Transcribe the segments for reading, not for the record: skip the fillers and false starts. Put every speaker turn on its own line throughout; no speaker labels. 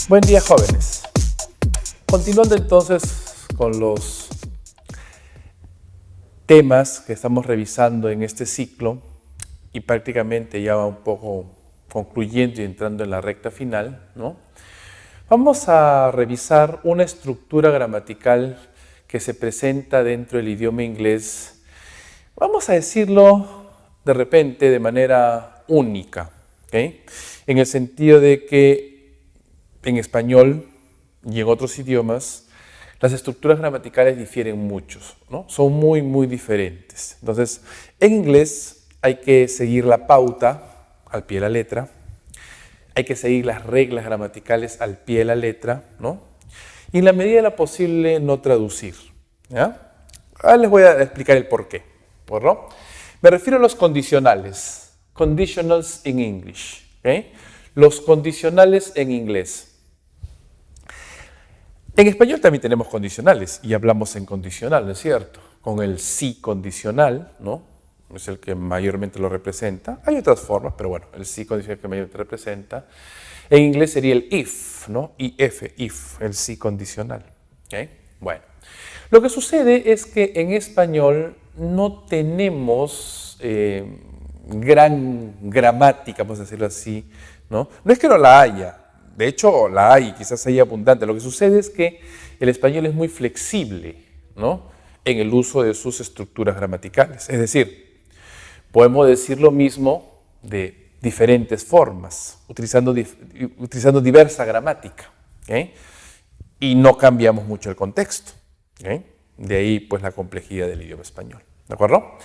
Buen día, jóvenes. Continuando entonces con los temas que estamos revisando en este ciclo y prácticamente ya va un poco concluyendo y entrando en la recta final, ¿no? Vamos a revisar una estructura gramatical que se presenta dentro del idioma inglés, vamos a decirlo de repente de manera única, ¿okay? En el sentido de que en español y en otros idiomas las estructuras gramaticales difieren mucho, ¿no? Son muy diferentes. Entonces, en inglés hay que seguir la pauta al pie de la letra, hay que seguir las reglas gramaticales al pie de la letra, ¿no? Y en la medida de lo posible no traducir, ¿ya? Ahora les voy a explicar el por qué, ¿no? Me refiero a los condicionales, conditionals in English, ¿okay? Los condicionales en inglés. En español también tenemos condicionales y hablamos en condicional, ¿no es cierto? Con el sí condicional, ¿no? Es el que mayormente lo representa. Hay otras formas, pero bueno, el sí condicional que mayormente representa. En inglés sería el if, ¿no? if, el sí condicional. ¿Okay? Bueno, lo que sucede es que en español no tenemos gran gramática, vamos a decirlo así, ¿no? No es que no la haya. De hecho, la hay, quizás hay abundante. Lo que sucede es que el español es muy flexible, ¿no? En el uso de sus estructuras gramaticales. Es decir, podemos decir lo mismo de diferentes formas, utilizando diversa gramática, ¿okay? Y no cambiamos mucho el contexto, ¿okay? De ahí, pues, la complejidad del idioma español, ¿de acuerdo?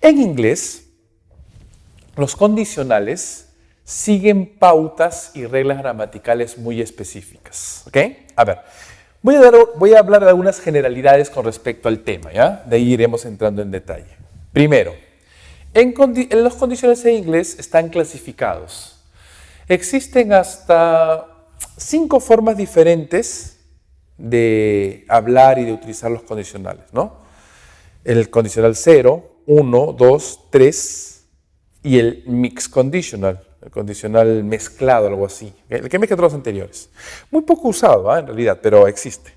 En inglés, los condicionales siguen pautas y reglas gramaticales muy específicas, ¿ok? A ver, voy a hablar de algunas generalidades con respecto al tema, ¿ya? De ahí iremos entrando en detalle. Primero, en los condicionales en inglés están clasificados. Existen hasta 5 formas diferentes de hablar y de utilizar los condicionales, ¿no? El condicional 0, 1, 2, 3 y el mixed conditional. El condicional mezclado, algo así, el que mezcla todos los anteriores. Muy poco usado, en realidad, pero existe.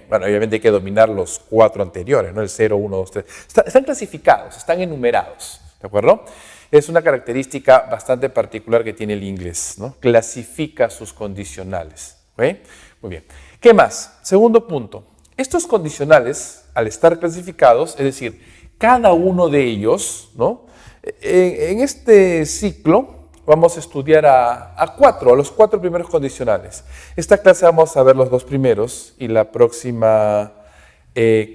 Bueno, obviamente hay que dominar los 4 anteriores, ¿no? El 0, 1, 2, 3. Están clasificados, están enumerados, ¿de acuerdo? Es una característica bastante particular que tiene el inglés, ¿no? Clasifica sus condicionales. ¿Okay? Muy bien. ¿Qué más? Segundo punto. Estos condicionales, al estar clasificados, es decir, cada uno de ellos, ¿no? En este ciclo vamos a estudiar a los 4 primeros condicionales. Esta clase vamos a ver los 2 primeros y la próxima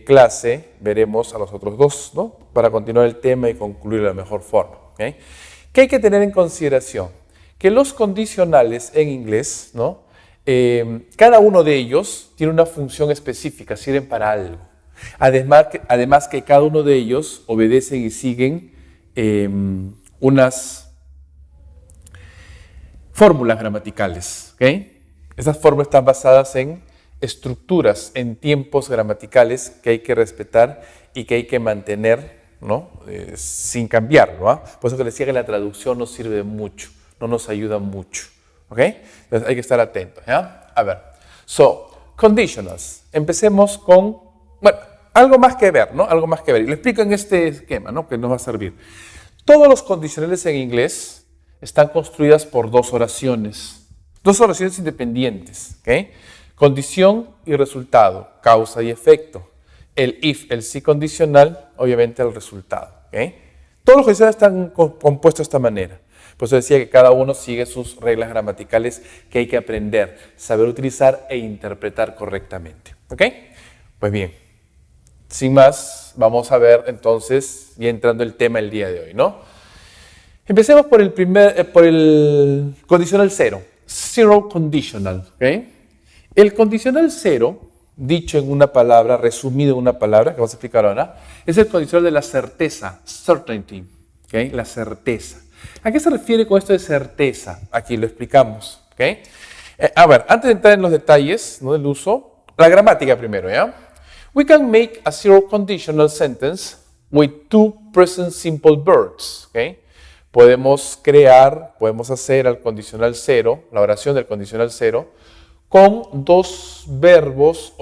clase veremos a los otros 2, ¿no? Para continuar el tema y concluir de la mejor forma. ¿Okay? ¿Qué hay que tener en consideración? Que los condicionales en inglés, ¿no? Cada uno de ellos tiene una función específica, sirven para algo. Además que cada uno de ellos obedecen y siguen unas fórmulas gramaticales, ¿ok? Esas fórmulas están basadas en estructuras, en tiempos gramaticales que hay que respetar y que hay que mantener, ¿no? Sin cambiarlo, ¿ah? Por eso que les decía que la traducción nos sirve mucho, no nos ayuda mucho, ¿ok? Entonces hay que estar atentos, ¿ya? A ver, conditionals. Empecemos con, bueno, algo más que ver, ¿no? Algo más que ver. Y lo explico en este esquema, ¿no? Que nos va a servir. Todos los condicionales en inglés están construidas por 2 oraciones independientes, ¿okay? Condición y resultado, causa y efecto. El if, el sí condicional, obviamente el resultado, ¿okay? Todos los condicionales están compuestos de esta manera. Por eso decía que cada uno sigue sus reglas gramaticales que hay que aprender, saber utilizar e interpretar correctamente, ¿ok? Pues bien, sin más, vamos a ver entonces, ya entrando el tema el día de hoy, ¿no? Empecemos por el condicional 0, zero conditional, ¿ok? El condicional 0, dicho en una palabra, resumido en una palabra, que vamos a explicar ahora, es el condicional de la certeza, certainty, ¿ok? La certeza. ¿A qué se refiere con esto de certeza? Aquí lo explicamos, ¿ok? A ver, antes de entrar en los detalles, ¿no? Del uso, la gramática primero, ¿ya? We can make a zero conditional sentence with 2 present simple verbs, ¿ok? Podemos hacer al condicional 0, la oración del condicional 0, con dos verbos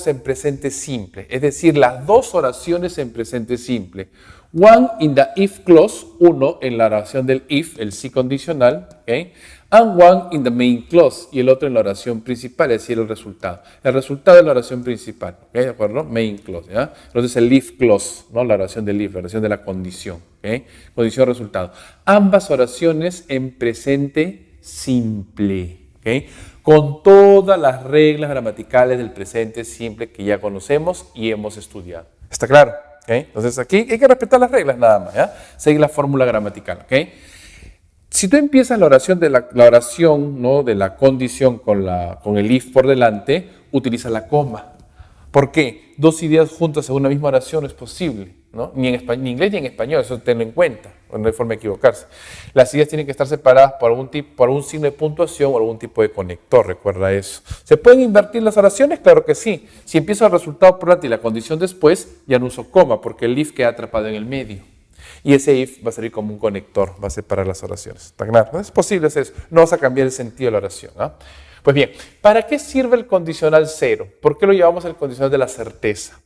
en presente simple, es decir, las dos oraciones en presente simple. One in the if clause, uno en la oración del if, el sí condicional, ¿okay? And one in the main clause, y el otro en la oración principal, es decir, el resultado. El resultado es la oración principal, ¿okay? ¿De acuerdo? Main clause, ¿ya? Entonces el if clause, ¿no? La oración del if, la oración de la condición, ¿okay? Condición resultado. Ambas oraciones en presente simple, ¿okay? Con todas las reglas gramaticales del presente simple que ya conocemos y hemos estudiado. ¿Está claro? ¿Okay? Entonces aquí hay que respetar las reglas nada más, ¿ya? Seguir la fórmula gramatical, ¿ok? Si tú empiezas la oración ¿no? de la condición con el if por delante, utiliza la coma. ¿Por qué? Dos ideas juntas en una misma oración no es posible, ¿no? Ni en inglés ni en español, eso tenlo en cuenta, no hay forma de equivocarse. Las ideas tienen que estar separadas por algún signo de puntuación o algún tipo de conector, recuerda eso. ¿Se pueden invertir las oraciones? Claro que sí. Si empiezo el resultado por delante y la condición después, ya no uso coma, porque el if queda atrapado en el medio. Y ese if va a salir como un conector, va a separar las oraciones. ¿Está claro? No es posible hacer eso, no vas a cambiar el sentido de la oración, ¿no? Pues bien, ¿para qué sirve el condicional cero? ¿Por qué lo llamamos el condicional de la certeza?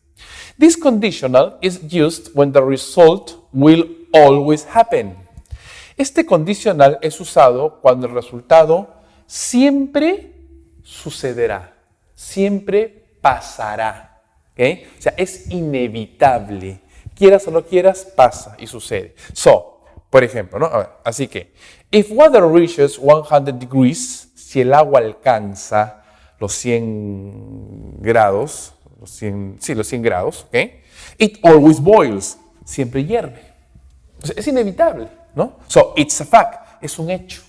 This conditional is used when the result will always happen. Este condicional es usado cuando el resultado siempre sucederá, siempre pasará. ¿Okay? O sea, es inevitable. Quieras o no quieras, pasa y sucede. So, por ejemplo, ¿no? A ver, así que, if water reaches 100 degrees, si el agua alcanza los 100 grados, los 100 grados, ¿ok? It always boils, siempre hierve. O sea, es inevitable, ¿no? So, it's a fact, es un hecho.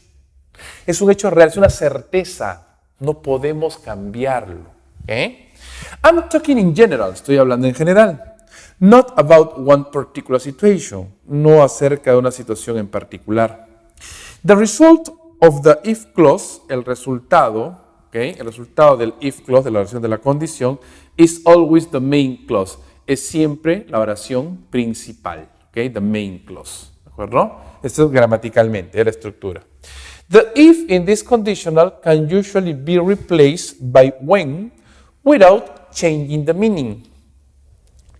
Es un hecho real, es una certeza. No podemos cambiarlo, ¿ok? I'm talking in general, estoy hablando en general. Not about one particular situation, no acerca de una situación en particular. The result of the if clause, el resultado, ¿okay? El resultado del if clause, de la oración de la condición, is always the main clause. Es siempre la oración principal, ¿okay? The main clause, ¿de acuerdo? Esto es gramaticalmente, la estructura. The if in this conditional can usually be replaced by when without changing the meaning.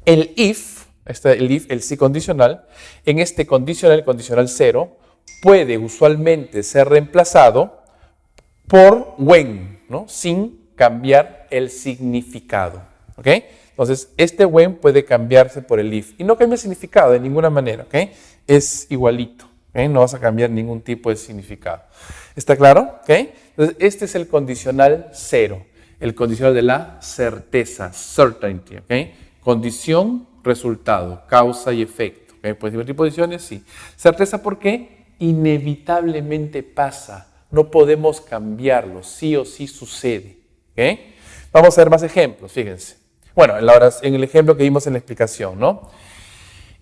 El if, el sí condicional, en este condicional, el condicional cero, puede usualmente ser reemplazado por when, ¿no? Sin cambiar el significado, ¿ok? Entonces, este when puede cambiarse por el if y no cambia el significado de ninguna manera, ¿ok? Es igualito, ¿ok? No vas a cambiar ningún tipo de significado. ¿Está claro? ¿Ok? Entonces, este es el condicional cero, el condicional de la certeza, certainty, ¿ok? Condición, resultado, causa y efecto. ¿Okay? ¿Puedes invertir posiciones? Sí. Certeza, ¿por qué? Inevitablemente pasa. No podemos cambiarlo. Sí o sí sucede. ¿Okay? Vamos a ver más ejemplos, fíjense. Bueno, en el ejemplo que vimos en la explicación, ¿no?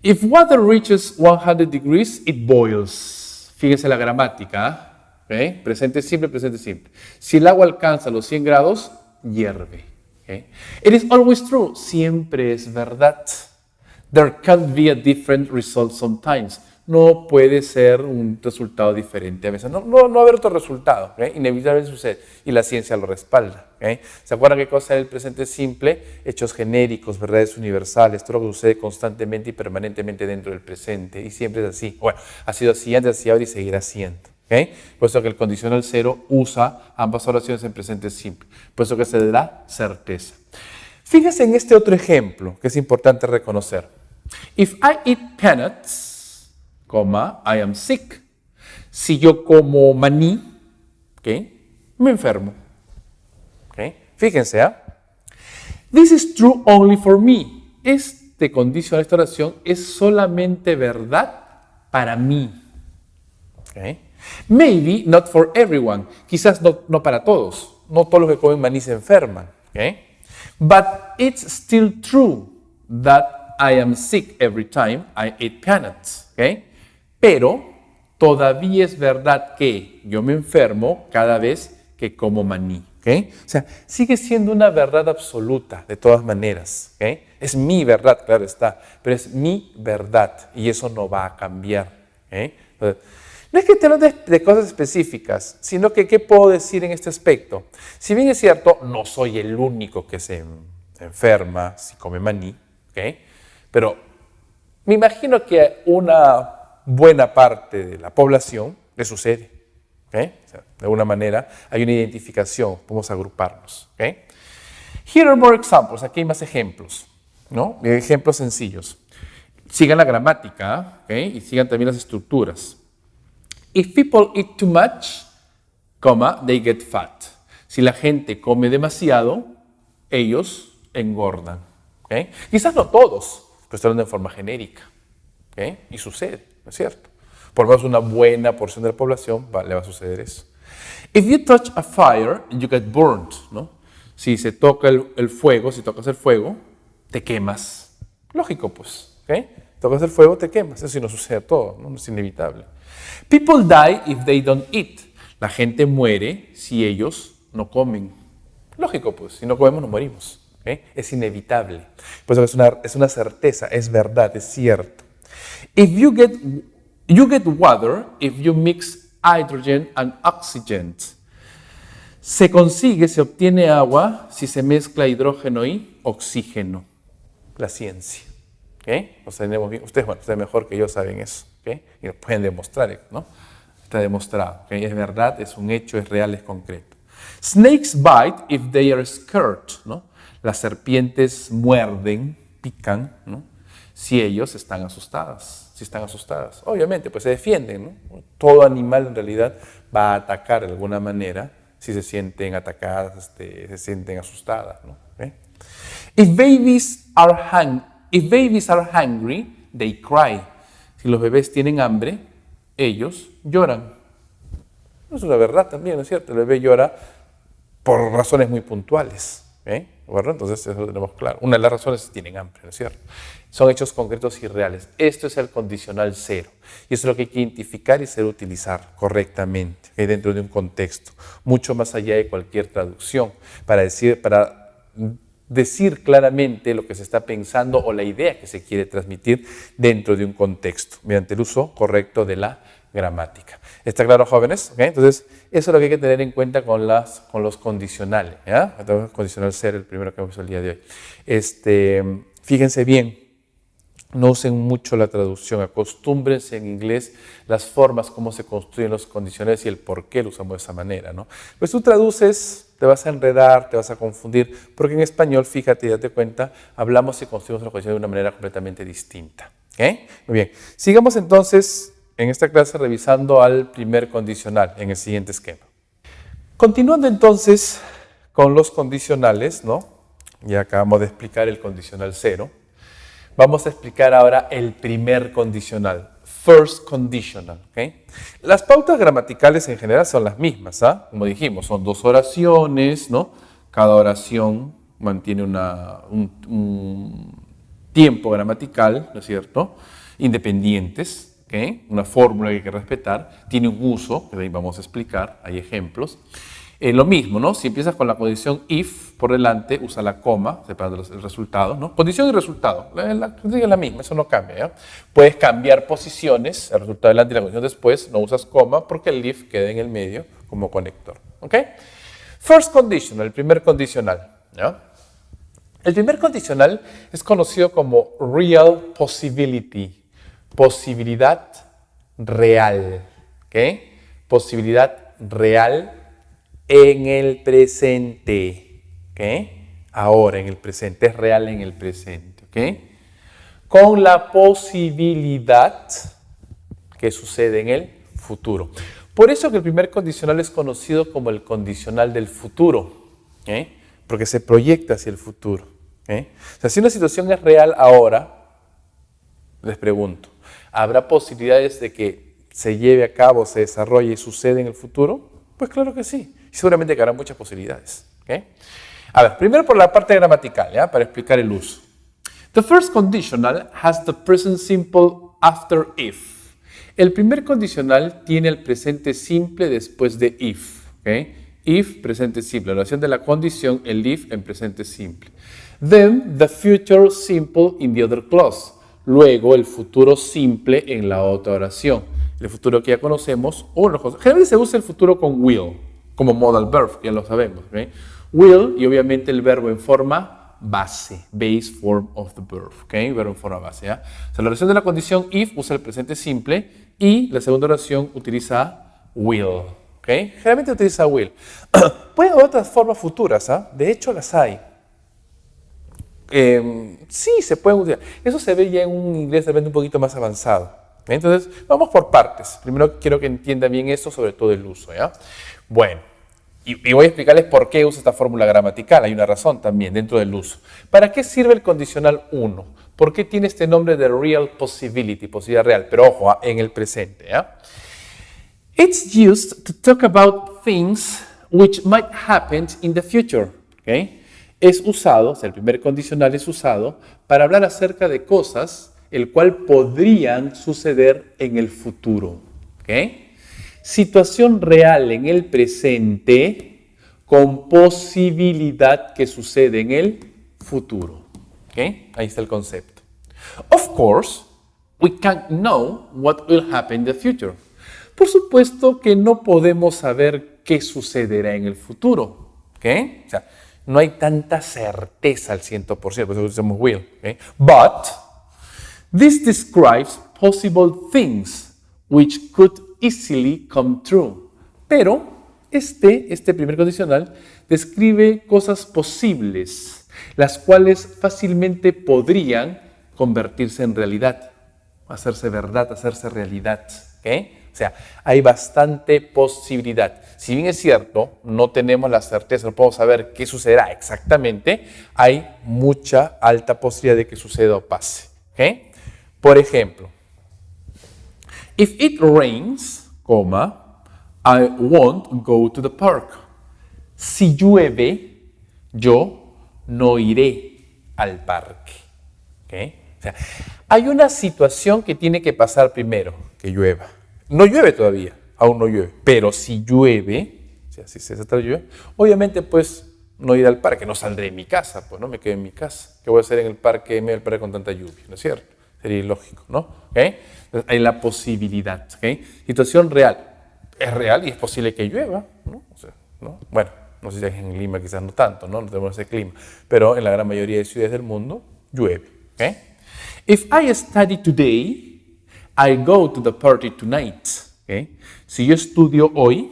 If water reaches 100 degrees, it boils. Fíjense la gramática. ¿Okay? Presente simple, presente simple. Si el agua alcanza los 100 grados, hierve. Okay. It is always true. Siempre es verdad. There can't be a different result sometimes. No puede ser un resultado diferente a veces. No va a haber otro resultado. ¿Okay? Inevitablemente sucede. Y la ciencia lo respalda. ¿Okay? ¿Se acuerdan qué cosa es el presente simple? Hechos genéricos, verdades universales. Todo lo que sucede constantemente y permanentemente dentro del presente. Y siempre es así. Bueno, ha sido así antes, así ahora y seguirá siendo. ¿Okay? Por eso que el condicional cero usa ambas oraciones en presente simple. Por eso que se le da certeza. Fíjense en este otro ejemplo que es importante reconocer. If I eat peanuts, I am sick. Si yo como maní, ¿okay? Me enfermo. ¿Okay? Fíjense, ¿eh? This is true only for me. Este condicional, esta oración es solamente verdad para mí. ¿Okay? Maybe not for everyone. Quizás no para todos. No todos los que comen maní se enferman. ¿Okay? But it's still true that I am sick every time I eat peanuts. ¿Okay? Pero todavía es verdad que yo me enfermo cada vez que como maní. ¿Okay? O sea, sigue siendo una verdad absoluta de todas maneras. ¿Okay? Es mi verdad, claro está, pero es mi verdad y eso no va a cambiar. ¿Okay? Entonces, No es que te hablo de cosas específicas, sino que ¿qué puedo decir en este aspecto? Si bien es cierto, no soy el único que se enferma si come maní, ¿ok? Pero me imagino que una buena parte de la población le sucede, ¿ok? O sea, de alguna manera hay una identificación, podemos agruparnos, ¿ok? Here are more examples, aquí hay más ejemplos, ¿no? Ejemplos sencillos. Sigan la gramática, ¿ok? Y sigan también las estructuras. If people eat too much, they get fat. Si la gente come demasiado, ellos engordan. ¿Okay? Quizás no todos, pero estoy hablando en forma genérica. ¿Okay? Y sucede, ¿no es cierto? Por lo menos una buena porción de la población le va a suceder eso. If you touch a fire, you get burnt, ¿no? Si se toca el fuego, si tocas el fuego, te quemas. Lógico, pues. ¿Okay? Tocas el fuego, te quemas. Eso sí nos sucede a todos, ¿no? Es inevitable. People die if they don't eat. La gente muere si ellos no comen. Lógico, pues. Si no comemos, nos morimos. ¿Okay? Es inevitable. Por eso es una certeza, es verdad, es cierto. If you get water if you mix hydrogen and oxygen. Se obtiene agua si se mezcla hidrógeno y oxígeno. La ciencia. ¿Okay? Ustedes mejor que yo saben eso. ¿Okay? Y lo pueden demostrar, ¿no? Está demostrado. ¿Okay? Es verdad, es un hecho, es real, es concreto. Snakes bite if they are scared, ¿no? Las serpientes muerden, pican, ¿no? Si ellos están asustadas. Si están asustadas. Obviamente, pues se defienden, ¿no? Todo animal en realidad va a atacar de alguna manera si se sienten atacadas, se sienten asustadas, ¿no? ¿Okay? If babies are hungry, they cry. Si los bebés tienen hambre, ellos lloran. Es una verdad también, ¿no es cierto? El bebé llora por razones muy puntuales. Bueno, entonces eso lo tenemos claro. Una de las razones es que tienen hambre, ¿no es cierto? Son hechos concretos y reales. Esto es el condicional cero. Y eso es lo que hay que identificar y saber utilizar correctamente dentro de un contexto, mucho más allá de cualquier traducción, para decir claramente lo que se está pensando o la idea que se quiere transmitir dentro de un contexto, mediante el uso correcto de la gramática. ¿Está claro, jóvenes? ¿Okay? Entonces, eso es lo que hay que tener en cuenta con los condicionales. ¿Ya? Entonces, condicional ser el primero que hemos el día de hoy. Fíjense bien, no usen mucho la traducción, acostúmbrense en inglés las formas, cómo se construyen los condicionales y el por qué lo usamos de esa manera, ¿no? Pues tú traduces, te vas a enredar, te vas a confundir, porque en español, fíjate y date cuenta, hablamos y construimos los condicionales de una manera completamente distinta. ¿Okay? Muy bien, sigamos entonces en esta clase revisando al primer condicional en el siguiente esquema. Continuando entonces con los condicionales, ¿no? Ya acabamos de explicar el condicional cero. Vamos a explicar ahora el primer condicional, first conditional. ¿Okay? Las pautas gramaticales en general son las mismas, ¿ah? Como dijimos, son dos oraciones, ¿no? Cada oración mantiene un tiempo gramatical, ¿no es cierto? Independientes. ¿Okay? Una fórmula que hay que respetar, tiene un uso, que ahí vamos a explicar, hay ejemplos. Lo mismo, ¿no? Si empiezas con la condición if por delante, usa la coma, separando el resultado, ¿no? Condición y resultado, es la misma, eso no cambia, ¿ya? Puedes cambiar posiciones, el resultado delante y la condición después, no usas coma porque el if queda en el medio como conector, ¿ok? First conditional, el primer condicional, ¿ya? El primer condicional es conocido como real possibility, posibilidad real, ¿ok? Posibilidad real en el presente, ¿ok? Ahora en el presente, es real en el presente, ¿ok? Con la posibilidad que sucede en el futuro. Por eso que el primer condicional es conocido como el condicional del futuro, ¿ok? Porque se proyecta hacia el futuro, ¿ok? O sea, si una situación es real ahora, les pregunto, ¿habrá posibilidades de que se lleve a cabo, se desarrolle y suceda en el futuro? Pues claro que sí. Y seguramente que habrá muchas posibilidades. ¿Okay? A ver, primero por la parte gramatical, ¿ya? Para explicar el uso. The first conditional has the present simple after if. El primer condicional tiene el presente simple después de if. ¿Okay? If, presente simple. La oración de la condición, el if en presente simple. Then, the future simple in the other clause. Luego, el futuro simple en la otra oración. el futuro que ya conocemos, o generalmente se usa el futuro con will, como modal verb, ya lo sabemos. ¿Okay? Will y obviamente el verbo en forma base, base form of the verb, ¿okay? Verbo en forma base. ¿Ya? O sea, la oración de la condición if usa el presente simple y la segunda oración utiliza will. ¿Okay? Generalmente utiliza will. Puede haber otras formas futuras, ¿ah? De hecho las hay. Sí, se pueden utilizar. Eso se ve ya en un inglés de repente un poquito más avanzado. Entonces, vamos por partes. Primero quiero que entiendan bien esto, sobre todo el uso. ¿Ya? Bueno, y voy a explicarles por qué uso esta fórmula gramatical. Hay una razón también dentro del uso. ¿Para qué sirve el condicional 1? ¿Por qué tiene este nombre de real possibility, posibilidad real? Pero ojo, en el presente. ¿Ya? It's used to talk about things which might happen in the future. ¿Okay? Es usado, o sea, el primer condicional es usado para hablar acerca de cosas el cual podrían suceder en el futuro. ¿Okay? Situación real en el presente con posibilidad que sucede en el futuro. ¿Okay? Ahí está el concepto. Of course, we can't know what will happen in the future. Por supuesto que no podemos saber qué sucederá en el futuro. ¿Okay? O sea, no hay tanta certeza al 100%, por eso usamos will. ¿Okay? But this describes possible things which could easily come true. Pero este primer condicional describe cosas posibles, las cuales fácilmente podrían convertirse en realidad, hacerse verdad, hacerse realidad. ¿Okay? O sea, hay bastante posibilidad. Si bien es cierto, no tenemos la certeza, no podemos saber qué sucederá exactamente, hay mucha alta posibilidad de que suceda o pase. ¿Okay? Por ejemplo, if it rains, I won't go to the park. Si llueve, yo no iré al parque. ¿Okay? O sea, hay una situación que tiene que pasar primero, que llueva. No llueve todavía, aún no llueve, pero si llueve, o sea, si se trata de lluvia, obviamente pues no iré al parque, no saldré de mi casa, pues no me quedo en mi casa. ¿Qué voy a hacer en el parque, en medio del parque con tanta lluvia? ¿No es cierto? Sería ilógico, ¿no? ¿Okay? Entonces, hay la posibilidad. ¿Okay? Situación real. Es real y es posible que llueva, ¿no? O sea, ¿no? Bueno, no sé si en Lima quizás no tanto, ¿no? No tenemos ese clima, pero en la gran mayoría de ciudades del mundo llueve. ¿Okay? If I study today, I go to the party tonight. ¿Okay? Si yo estudio hoy,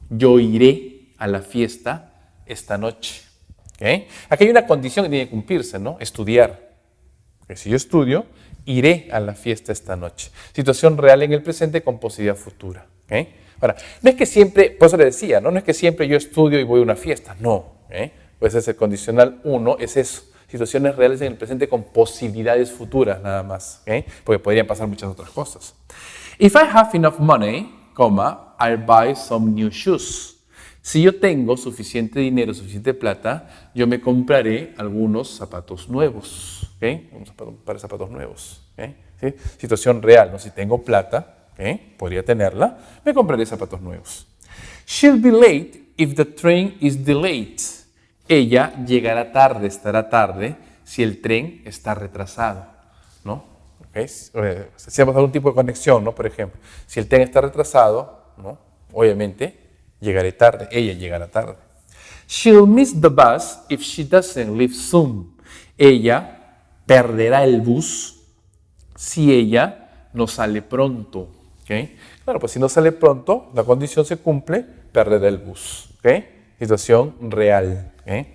yo iré a la fiesta esta noche. ¿Okay? Aquí hay una condición que tiene que cumplirse, ¿no? Estudiar. ¿Okay? Si yo estudio, iré a la fiesta esta noche. Situación real en el presente con posibilidad futura. ¿Okay? Ahora, no es que siempre, por eso le decía, ¿no? No es que siempre yo estudio y voy a una fiesta. No. ¿Okay? Pues es el condicional 1, es eso. Situaciones reales en el presente con posibilidades futuras nada más, ¿okay? Porque podrían pasar muchas otras cosas. If I have enough money, I'll buy some new shoes. Si yo tengo suficiente dinero, suficiente plata, yo me compraré algunos zapatos nuevos, ¿okay? Un par de zapatos nuevos, ¿okay? ¿Sí? Situación real, ¿no? Si tengo plata, ¿okay? Podría tenerla, me compraré zapatos nuevos. She'll be late if the train is delayed. Ella llegará tarde, estará tarde, si el tren está retrasado, ¿no? ¿Okay? Si vamos a algún tipo de conexión, ¿no? Por ejemplo, si el tren está retrasado, ¿no? Obviamente, llegaré tarde, ella llegará tarde. She'll miss the bus if she doesn't leave soon. Ella perderá el bus si ella no sale pronto, ¿okay? Claro, pues si no sale pronto, la condición se cumple, perderá el bus, ¿okay? Situación real. ¿Okay?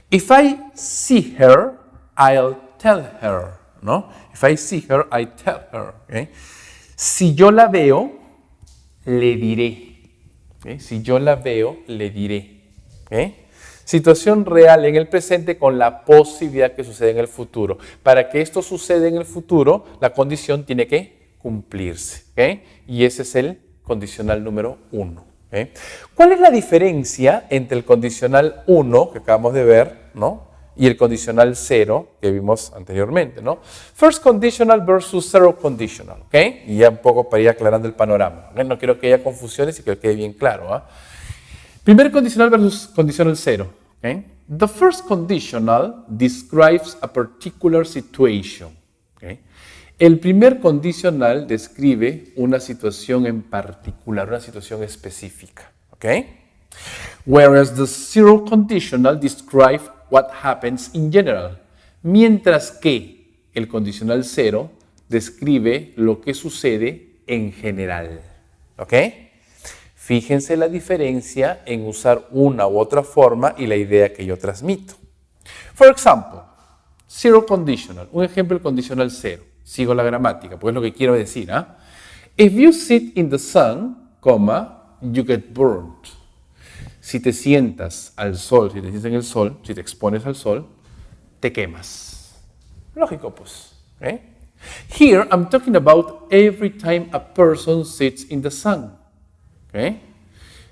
If I see her, I'll tell her, ¿no? If I see her, I tell her. ¿Okay? Si yo la veo, le diré. ¿Okay? Si yo la veo, le diré. ¿Okay? Situación real en el presente con la posibilidad que suceda en el futuro. Para que esto suceda en el futuro, la condición tiene que cumplirse. ¿Okay? Y ese es el condicional número 1. ¿Okay? ¿Cuál es la diferencia entre el condicional 1 que acabamos de ver, ¿no? Y el condicional 0 que vimos anteriormente, ¿no? First conditional versus zero conditional, ¿okay? Y ya un poco para ir aclarando el panorama, ¿okay? No quiero que haya confusiones y que quede bien claro, ¿eh? Primer condicional versus conditional 0, ¿okay? The first conditional describes a particular situation, ¿okay? El primer condicional describe una situación en particular, una situación específica, ¿ok? Whereas the zero conditional describes what happens in general, mientras que el condicional cero describe lo que sucede en general, ¿ok? Fíjense la diferencia en usar una u otra forma y la idea que yo transmito. For example, zero conditional, un ejemplo del condicional cero. Sigo la gramática, porque es lo que quiero decir. If you sit in the sun, you get burned. Si te sientas al sol, si te sientas en el sol, si te expones al sol, te quemas. Lógico, pues. ¿Okay? Here, I'm talking about every time a person sits in the sun. ¿Okay?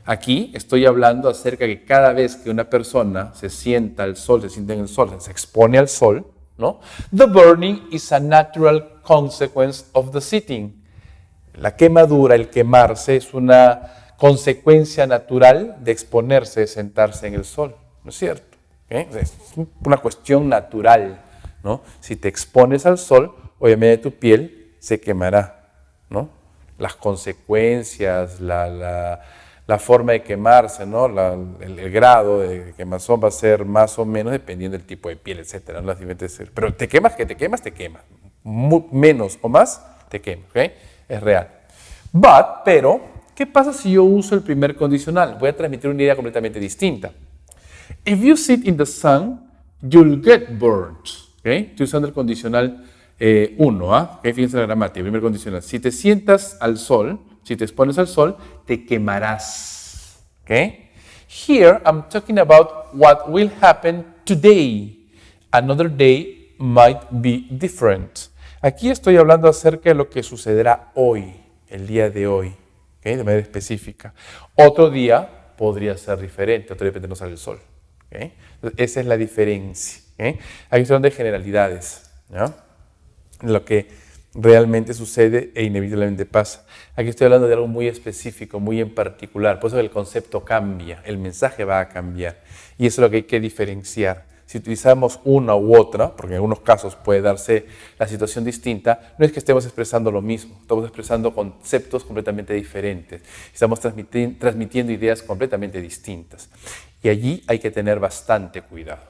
Aquí estoy hablando acerca de que cada vez que una persona se sienta al sol, se sienta en el sol, se expone al sol, ¿no? The burning is a natural consequence of the sitting. La quemadura, el quemarse, es una consecuencia natural de exponerse, de sentarse en el sol, ¿no es cierto? ¿Okay? Es una cuestión natural, ¿no? Si te expones al sol, obviamente tu piel se quemará, ¿no? Las consecuencias, la forma de quemarse, ¿no? el grado de quemazón va a ser más o menos dependiendo del tipo de piel, etc. ¿no? Pero te quemas, te quemas. Menos o más, te quemas. ¿Okay? Es real. Pero, ¿qué pasa si yo uso el primer condicional? Voy a transmitir una idea completamente distinta. If you sit in the sun, you'll get burned. ¿Okay? Estoy usando el condicional 1. ¿Okay? Fíjense la gramática, el primer condicional. Si te sientas al sol, si te expones al sol, te quemarás. ¿Okay? Here, I'm talking about what will happen today. Another day might be different. Aquí estoy hablando acerca de lo que sucederá hoy, el día de hoy, ¿okay? De manera específica. Otro día podría ser diferente, otro día de repente no sale el sol. ¿Okay? Entonces, esa es la diferencia. ¿Okay? Aquí estoy hablando de generalidades, ¿no? Lo que realmente sucede e inevitablemente pasa. Aquí estoy hablando de algo muy específico, muy en particular. Por eso el concepto cambia, el mensaje va a cambiar. Y eso es lo que hay que diferenciar. Si utilizamos una u otra, porque en algunos casos puede darse la situación distinta, no es que estemos expresando lo mismo, estamos expresando conceptos completamente diferentes. Estamos transmitiendo ideas completamente distintas. Y allí hay que tener bastante cuidado.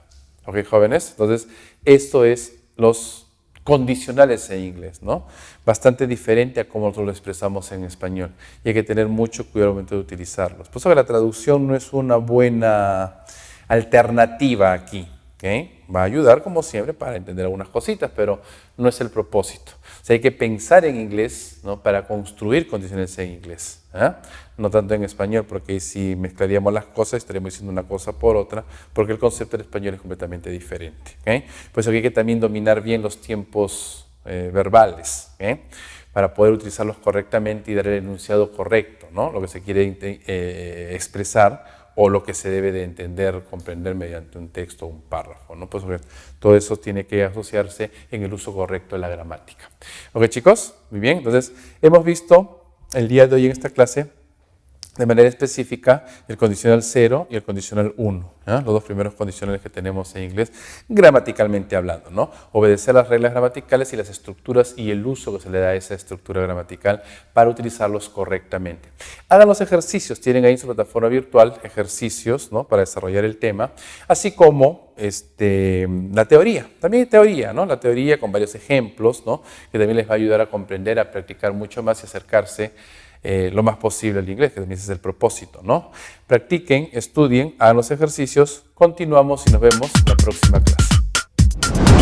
¿Ok, jóvenes? Entonces, esto es los condicionales en inglés, ¿no? Bastante diferente a cómo nosotros lo expresamos en español. Y hay que tener mucho cuidado al momento de utilizarlos. Por eso que la traducción no es una buena alternativa aquí. ¿Okay? Va a ayudar, como siempre, para entender algunas cositas, pero no es el propósito. O sea, hay que pensar en inglés, ¿no? Para construir condiciones en inglés. No tanto en español, porque si mezclaríamos las cosas estaríamos diciendo una cosa por otra, porque el concepto en español es completamente diferente. ¿Okay? Por eso hay que también dominar bien los tiempos verbales, ¿okay? Para poder utilizarlos correctamente y dar el enunciado correcto, ¿no? Lo que se quiere expresar o lo que se debe de entender, comprender mediante un texto o un párrafo, ¿no? Pues todo eso tiene que asociarse en el uso correcto de la gramática. Ok, chicos, muy bien. Entonces, hemos visto el día de hoy en esta clase de manera específica el condicional 0 y el condicional 1, los dos primeros condicionales que tenemos en inglés, gramaticalmente hablando, ¿no? Obedecer las reglas gramaticales y las estructuras y el uso que se le da a esa estructura gramatical para utilizarlos correctamente. Hagan los ejercicios, tienen ahí en su plataforma virtual ejercicios, ¿no? Para desarrollar el tema, así como la teoría, también hay teoría, ¿no? La teoría con varios ejemplos, ¿no? Que también les va a ayudar a comprender, a practicar mucho más y acercarse lo más posible al inglés, que también ese es el propósito, ¿no? Practiquen, estudien, hagan los ejercicios, continuamos y nos vemos la próxima clase.